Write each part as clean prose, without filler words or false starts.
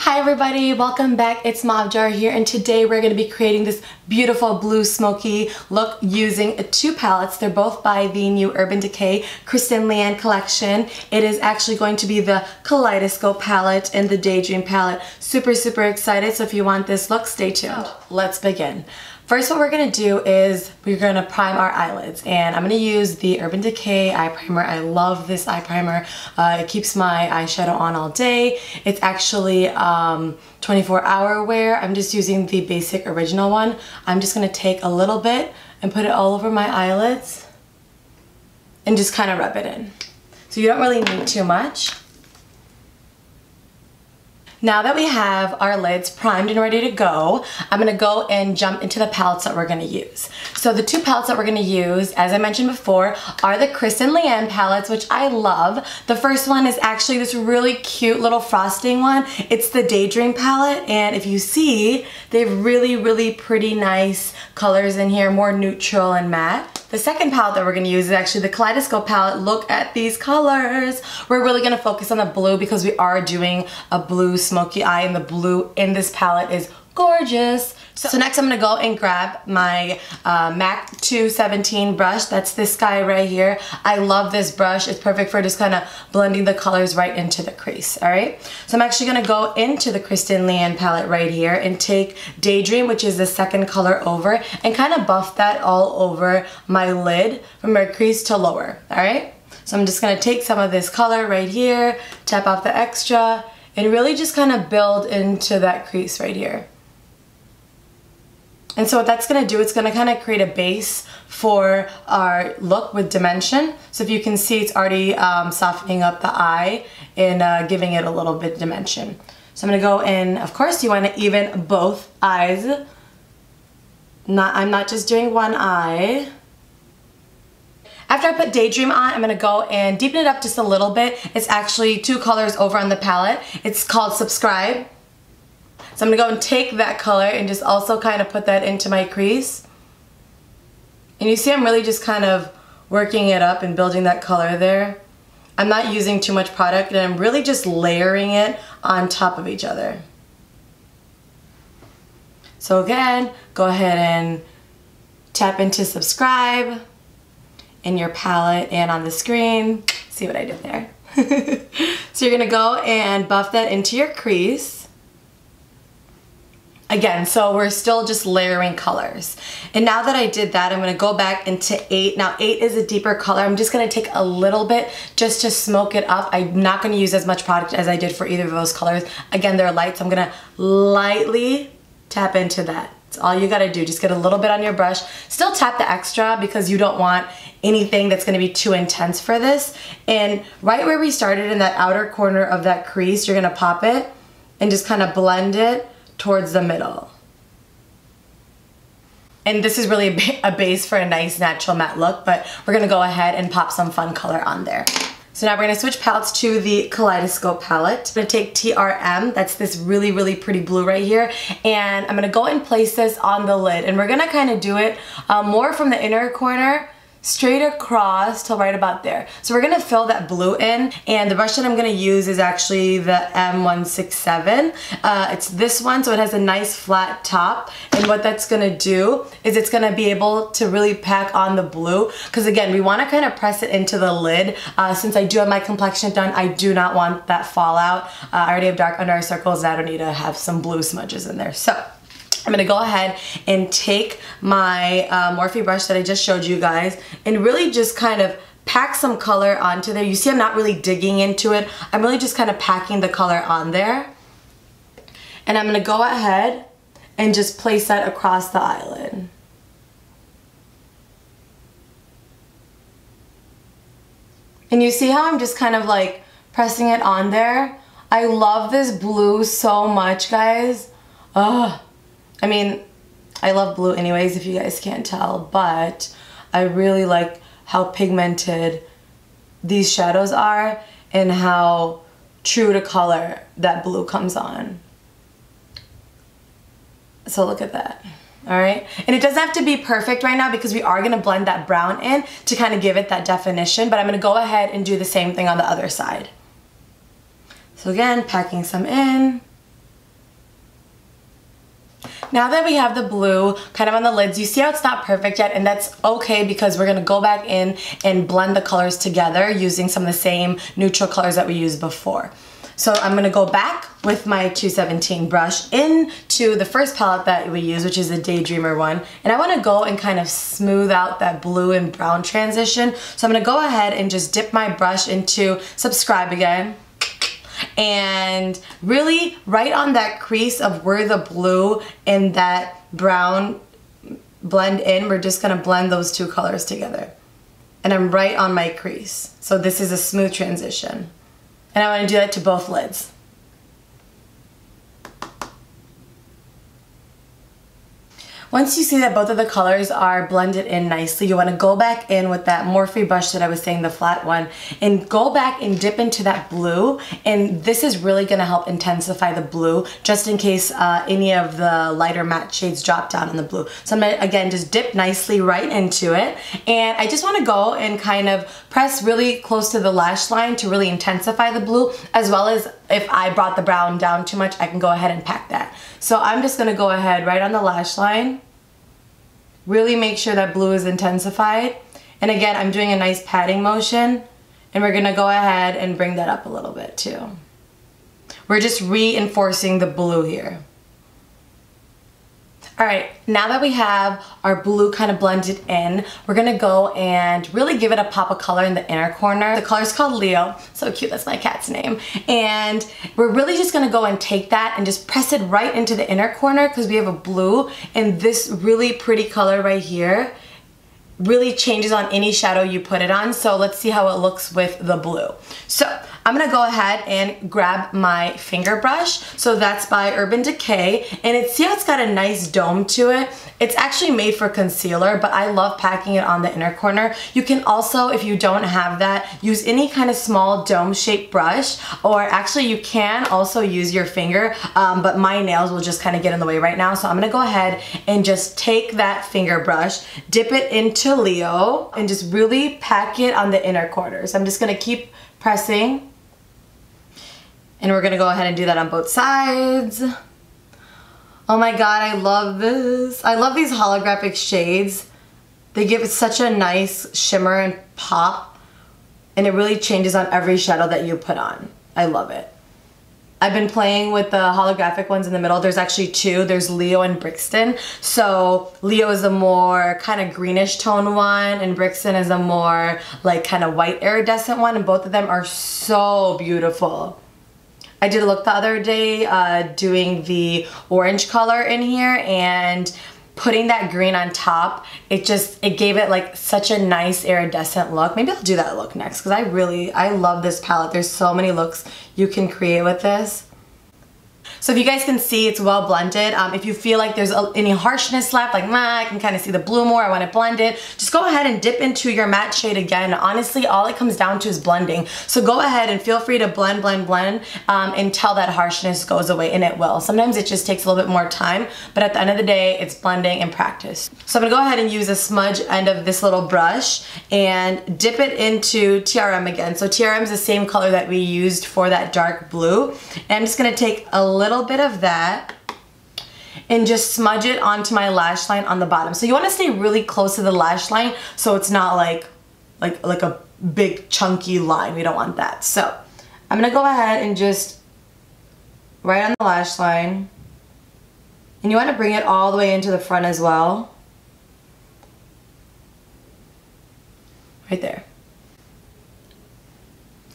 Hi everybody, welcome back. It's Mavjar here, and today we're going to be creating this beautiful blue smoky look using two palettes. They're both by the new Urban Decay Kristen Leanne collection. It is actually going to be the Kaleidoscope palette and the Daydream palette. Super excited, so if you want this look, stay tuned. Let's begin. First, what we're going to do is we're going to prime our eyelids, and I'm going to use the Urban Decay eye primer. I love this eye primer. It keeps my eyeshadow on all day. It's actually 24-hour wear. I'm just using the basic original one. I'm just going to take a little bit and put it all over my eyelids and just kind of rub it in. So you don't really need too much. Now that we have our lids primed and ready to go, I'm going to go and jump into the palettes that we're going to use. So the two palettes that we're going to use, as I mentioned before, are the Kristen Leanne palettes, which I love. The first one is actually this really cute little frosting one. It's the Daydream palette, and if you see, they have really pretty nice colors in here, more neutral and matte. The second palette that we're going to use is actually the Kaleidoscope palette. Look at these colors. We're really going to focus on the blue because we are doing a blue smoky eye, and the blue in this palette is gorgeous. So next I'm going to go and grab my MAC 217 brush. That's this guy right here. I love this brush. It's perfect for just kind of blending the colors right into the crease, alright? So I'm actually going to go into the Kristen Leanne palette right here and take Daydream, which is the second color over, and kind of buff that all over my lid from my crease to lower, alright? So I'm just going to take some of this color right here, tap off the extra, and really just kind of build into that crease right here. And so what that's going to do, it's going to kind of create a base for our look with dimension. So if you can see, it's already softening up the eye and giving it a little bit of dimension. So I'm going to go in, of course you want to even both eyes. I'm not just doing one eye. After I put Daydream on, I'm going to go and deepen it up just a little bit. It's actually two colors over on the palette. It's called Subscribe. So I'm going to go and take that color and just also kind of put that into my crease. And you see I'm really just kind of working it up and building that color there. I'm not using too much product, and I'm really just layering it on top of each other. So again, go ahead and tap into Subscribe in your palette and on the screen. See what I did there? So you're going to go and buff that into your crease. Again, so we're still just layering colors. And now that I did that, I'm going to go back into 8. Now 8 is a deeper color. I'm just going to take a little bit just to smoke it up. I'm not going to use as much product as I did for either of those colors. Again, they're light, so I'm going to lightly tap into that. That's all you got to do. Just get a little bit on your brush. Still tap the extra because you don't want anything that's going to be too intense for this. And right where we started in that outer corner of that crease, you're going to pop it and just kind of blend it towards the middle. And this is really a base for a nice natural matte look, but we're going to go ahead and pop some fun color on there. So now we're going to switch palettes to the Kaleidoscope palette. I'm going to take TRM, that's this really pretty blue right here, and I'm going to go and place this on the lid, and we're going to kind of do it more from the inner corner straight across till right about there. So we're going to fill that blue in, and the brush that I'm going to use is actually the M167. It's this one, so it has a nice flat top, and what that's going to do is it's going to be able to really pack on the blue, because again, we want to kind of press it into the lid. Since I do have my complexion done, I do not want that fallout. I already have dark under eye circles, and I don't need to have some blue smudges in there. So I'm going to go ahead and take my Morphe brush that I just showed you guys and really just kind of pack some color onto there. You see I'm not really digging into it. I'm really just kind of packing the color on there. And I'm going to go ahead and just place that across the eyelid. And you see how I'm just kind of like pressing it on there? I love this blue so much, guys. Ugh. I mean, I love blue anyways, if you guys can't tell, but I really like how pigmented these shadows are and how true to color that blue comes on. So look at that. Alright, and it doesn't have to be perfect right now because we are going to blend that brown in to kind of give it that definition, but I'm going to go ahead and do the same thing on the other side. So again, packing some in. Now that we have the blue kind of on the lids, you see how it's not perfect yet, and that's okay because we're gonna go back in and blend the colors together using some of the same neutral colors that we used before. So I'm gonna go back with my 217 brush into the first palette that we use, which is the Daydreamer one. And I wanna go and kind of smooth out that blue and brown transition. So I'm gonna go ahead and just dip my brush into Subscribe again. And really right on that crease of where the blue and that brown blend in, we're just gonna blend those two colors together. And I'm right on my crease. So this is a smooth transition. And I want to do that to both lids. Once you see that both of the colors are blended in nicely, you want to go back in with that Morphe brush that I was saying, the flat one, and go back and dip into that blue. And this is really going to help intensify the blue, just in case any of the lighter matte shades drop down on the blue. So I'm going to, again, just dip nicely right into it. And I just want to go and kind of press really close to the lash line to really intensify the blue, as well as if I brought the brown down too much, I can go ahead and pack that. So I'm just going to go ahead right on the lash line. Really make sure that blue is intensified. And again, I'm doing a nice patting motion, and we're gonna go ahead and bring that up a little bit too. We're just reinforcing the blue here. All right, now that we have our blue kind of blended in, we're gonna go and really give it a pop of color in the inner corner. The color's called Leo, so cute, that's my cat's name. And we're really just gonna go and take that and just press it right into the inner corner because we have a blue, and this really pretty color right here really changes on any shadow you put it on. So let's see how it looks with the blue. So I'm gonna go ahead and grab my finger brush. So that's by Urban Decay, and see how it's got a nice dome to it. It's actually made for concealer, but I love packing it on the inner corner. You can also, if you don't have that, use any kind of small dome shaped brush, or actually you can also use your finger, but my nails will just kind of get in the way right now. So I'm gonna go ahead and just take that finger brush, dip it into Leo, and just really pack it on the inner corner. So I'm just gonna keep pressing. And we're gonna go ahead and do that on both sides. Oh my God, I love this. I love these holographic shades. They give it such a nice shimmer and pop, and it really changes on every shadow that you put on. I love it. I've been playing with the holographic ones in the middle. There's actually two. There's Leo and Brixton. So Leo is a more kind of greenish tone one, and Brixton is a more like kind of white iridescent one, and both of them are so beautiful. I did a look the other day doing the orange color in here, and putting that green on top, it gave it like such a nice iridescent look. Maybe I'll do that look next because I love this palette. There's so many looks you can create with this. So if you guys can see, it's well blended. If you feel like there's any harshness left, like I can kind of see the blue more, I want it blended, just go ahead and dip into your matte shade again. Honestly, all it comes down to is blending. So go ahead and feel free to blend, blend, blend until that harshness goes away, and it will. Sometimes it just takes a little bit more time, but at the end of the day, it's blending and practice. So I'm gonna go ahead and use a smudge end of this little brush and dip it into TRM again. So TRM is the same color that we used for that dark blue. And I'm just gonna take a little bit of that and just smudge it onto my lash line on the bottom. So you want to stay really close to the lash line so it's not like a big chunky line. We don't want that. So I'm gonna go ahead and just right on the lash line, and you want to bring it all the way into the front as well, right there.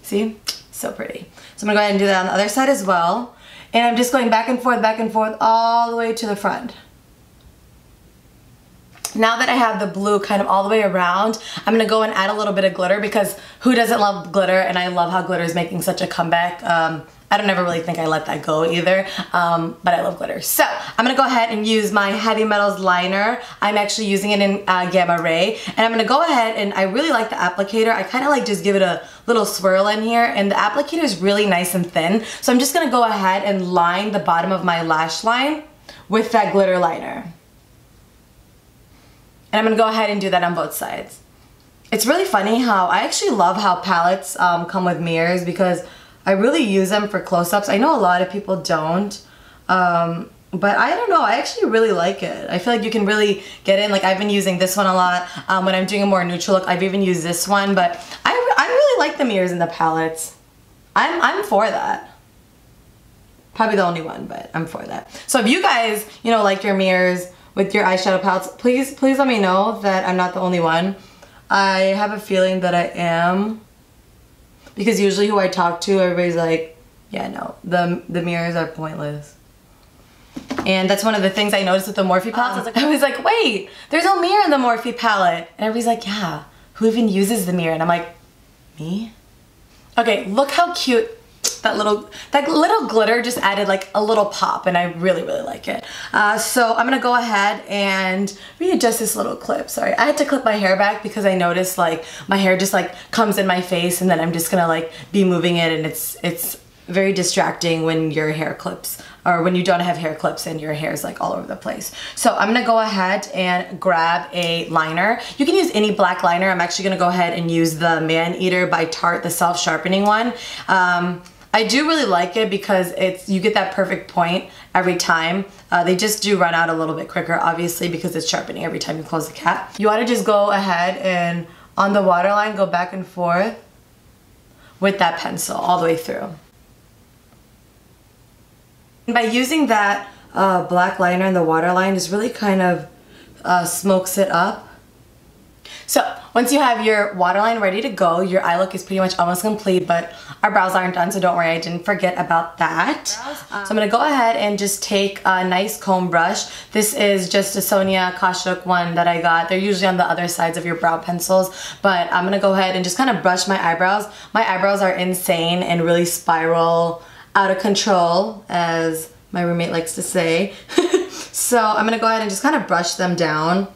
See, so pretty. So I'm gonna go ahead and do that on the other side as well. And I'm just going back and forth all the way to the front. Now that I have the blue kind of all the way around, I'm gonna go and add a little bit of glitter, because who doesn't love glitter? And I love how glitter is making such a comeback. I don't ever really think I let that go either, but I love glitter. So I'm gonna go ahead and use my Heavy Metals liner. I'm actually using it in Gamma Ray, and I'm gonna go ahead, and I really like the applicator. I kind of like just give it a little swirl in here, and the applicator is really nice and thin. So I'm just gonna go ahead and line the bottom of my lash line with that glitter liner. And I'm gonna go ahead and do that on both sides. It's really funny how I actually love how palettes come with mirrors, because I really use them for close-ups. I know a lot of people don't. But I don't know, I actually really like it. I feel like you can really get in. Like I've been using this one a lot. When I'm doing a more neutral look, I've even used this one. But I really like the mirrors and the palettes. I'm for that. Probably the only one, but I'm for that. So if you guys, you know, like your mirrors with your eyeshadow palettes, please let me know that I'm not the only one. I have a feeling that I am. Because usually who I talk to, everybody's like, yeah, no, the mirrors are pointless. And that's one of the things I noticed with the Morphe palettes. I was like, wait, there's no mirror in the Morphe palette. And everybody's like, yeah, who even uses the mirror? And I'm like, me? Okay, look how cute that little glitter just added like a little pop, and I really like it. So I'm gonna go ahead and readjust this little clip. Sorry, I had to clip my hair back because I noticed like my hair just like comes in my face, and then I'm just gonna like be moving it, and it's very distracting when your hair clips, or when you don't have hair clips and your hair is like all over the place. So I'm gonna go ahead and grab a liner. You can use any black liner. I'm actually gonna go ahead and use the Man Eater by Tarte, the self-sharpening one. I do really like it because you get that perfect point every time. They just do run out a little bit quicker, obviously, because it's sharpening every time you close the cap. You want to just go ahead and on the waterline go back and forth with that pencil all the way through. By using that black liner in the waterline, just really kind of smokes it up. So once you have your waterline ready to go, your eye look is pretty much almost complete, but our brows aren't done, so don't worry, I didn't forget about that. So I'm gonna go ahead and just take a nice comb brush. This is just a Sonia Kashuk one that I got. They're usually on the other sides of your brow pencils, but I'm gonna go ahead and just kind of brush my eyebrows. My eyebrows are insane and really spiral out of control, as my roommate likes to say. So I'm gonna go ahead and just kind of brush them down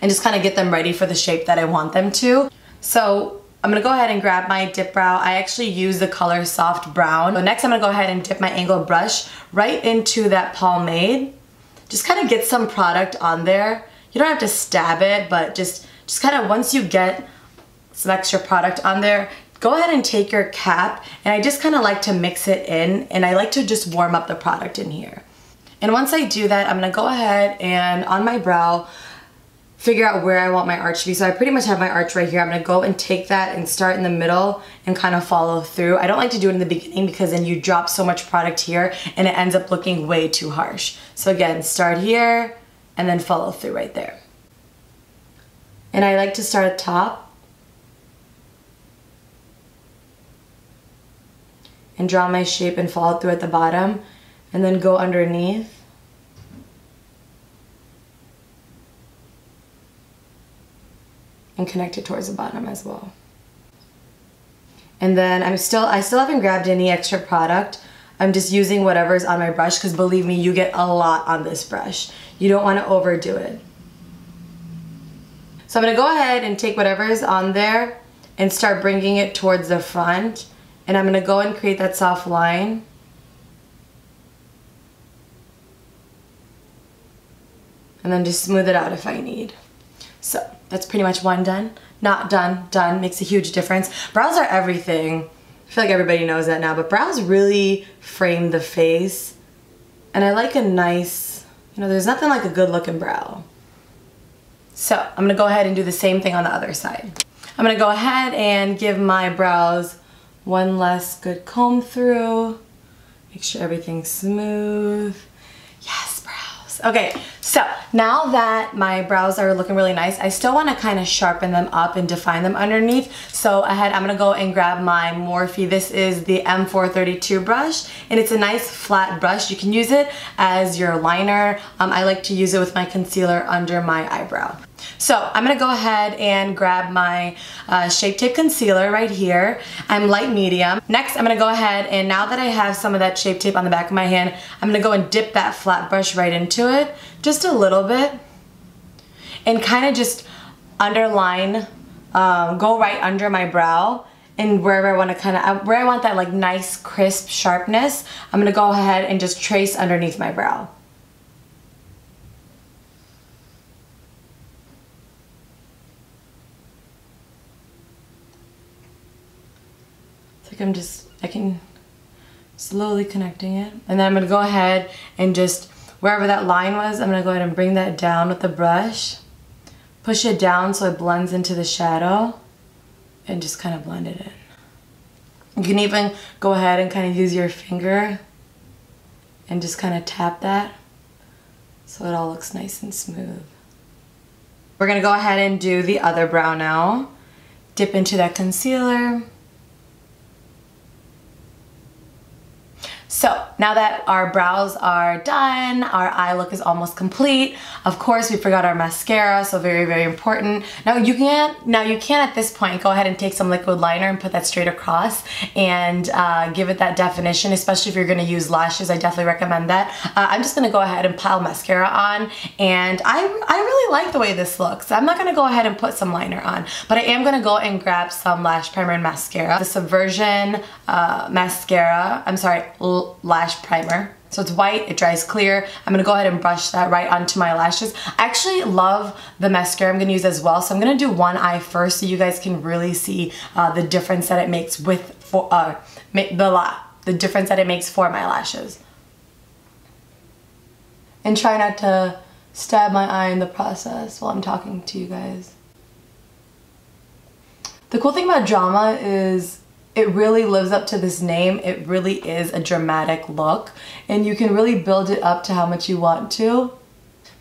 and just kind of get them ready for the shape that I want them to. So I'm gonna go ahead and grab my dip brow. I actually use the color Soft Brown. So next I'm gonna go ahead and dip my angled brush right into that pomade. Just kind of get some product on there. You don't have to stab it, but just kind of once you get some extra product on there, go ahead and take your cap, and I just kind of like to mix it in, and I like to just warm up the product in here. And once I do that, I'm gonna go ahead and on my brow, figure out where I want my arch to be. So I pretty much have my arch right here. I'm gonna go and take that and start in the middle and kind of follow through. I don't like to do it in the beginning because then you drop so much product here and it ends up looking way too harsh. So again, start here and then follow through right there. And I like to start at top and draw my shape and follow through at the bottom, and then go underneath and connect it towards the bottom as well. And then I still haven't grabbed any extra product. I'm just using whatever's on my brush, because believe me, you get a lot on this brush. You don't want to overdo it. So I'm gonna go ahead and take whatever is on there and start bringing it towards the front. And I'm gonna go and create that soft line. And then just smooth it out if I need. So that's pretty much one done. Not done, done. Makes a huge difference. Brows are everything. I feel like everybody knows that now, but brows really frame the face. And I like a nice, you know, there's nothing like a good looking brow. So I'm gonna go ahead and do the same thing on the other side. I'm gonna go ahead and give my brows one last good comb through. Make sure everything's smooth. Yes, brows. Okay, so now that my brows are looking really nice, I still want to kind of sharpen them up and define them underneath. So I'm gonna go and grab my Morphe. This is the M432 brush, and it's a nice flat brush. You can use it as your liner. I like to use it with my concealer under my eyebrow. So I'm gonna go ahead and grab my Shape Tape concealer right here. I'm light medium. Next, I'm gonna go ahead, and now that I have some of that Shape Tape on the back of my hand, I'm gonna go and dip that flat brush right into it, just a little bit, and kind of just underline, go right under my brow, and wherever I want to where I want that like nice crisp sharpness, I'm gonna go ahead and just trace underneath my brow. I can slowly connecting it, and then I'm gonna go ahead and just wherever that line was, I'm gonna go ahead and bring that down with the brush. Push it down so it blends into the shadow and just kind of blend it in. You can even go ahead and kind of use your finger and just kind of tap that so it all looks nice and smooth. We're gonna go ahead and do the other brow now. Dip into that concealer. So now that our brows are done, our eye look is almost complete. Of course, we forgot our mascara, so very, very important. Now you can at this point go ahead and take some liquid liner and put that straight across and give it that definition, especially if you're gonna use lashes. I definitely recommend that. I'm just gonna go ahead and pile mascara on, and I really like the way this looks. I'm not gonna go ahead and put some liner on, but I am gonna go and grab some lash primer and mascara. The Subversion mascara, lash primer. So it's white, it dries clear. I'm gonna go ahead and brush that right onto my lashes. I actually love the mascara I'm gonna use as well, so I'm gonna do one eye first so you guys can really see the difference that it makes the difference that it makes for my lashes. And try not to stab my eye in the process while I'm talking to you guys. The cool thing about drama is it really lives up to this name. It really is a dramatic look, and you can really build it up to how much you want to.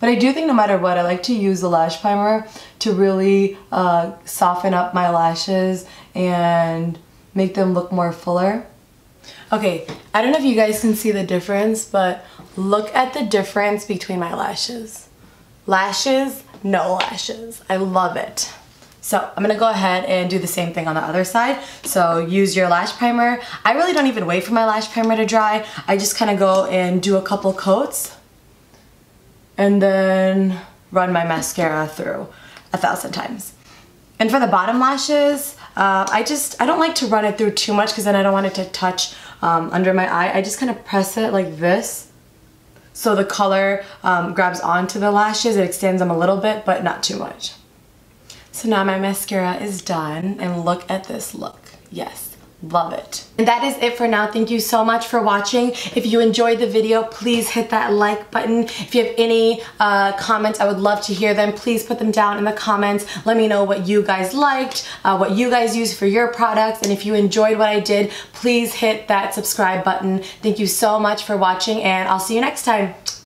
But I do think no matter what, I like to use the lash primer to really soften up my lashes and make them look more fuller. Okay, I don't know if you guys can see the difference, but look at the difference between my lashes. Lashes, no lashes. I love it. So I'm gonna go ahead and do the same thing on the other side. So use your lash primer. I really don't even wait for my lash primer to dry. I just kind of go and do a couple coats and then run my mascara through 1,000 times. And for the bottom lashes, I don't like to run it through too much because then I don't want it to touch under my eye. I just kind of press it like this so the color grabs onto the lashes. It extends them a little bit, but not too much. So now my mascara is done, and look at this look. Yes, love it. And that is it for now. Thank you so much for watching. If you enjoyed the video, please hit that like button. If you have any comments, I would love to hear them. Please put them down in the comments. Let me know what you guys liked, what you guys use for your products, and if you enjoyed what I did, please hit that subscribe button. Thank you so much for watching, and I'll see you next time.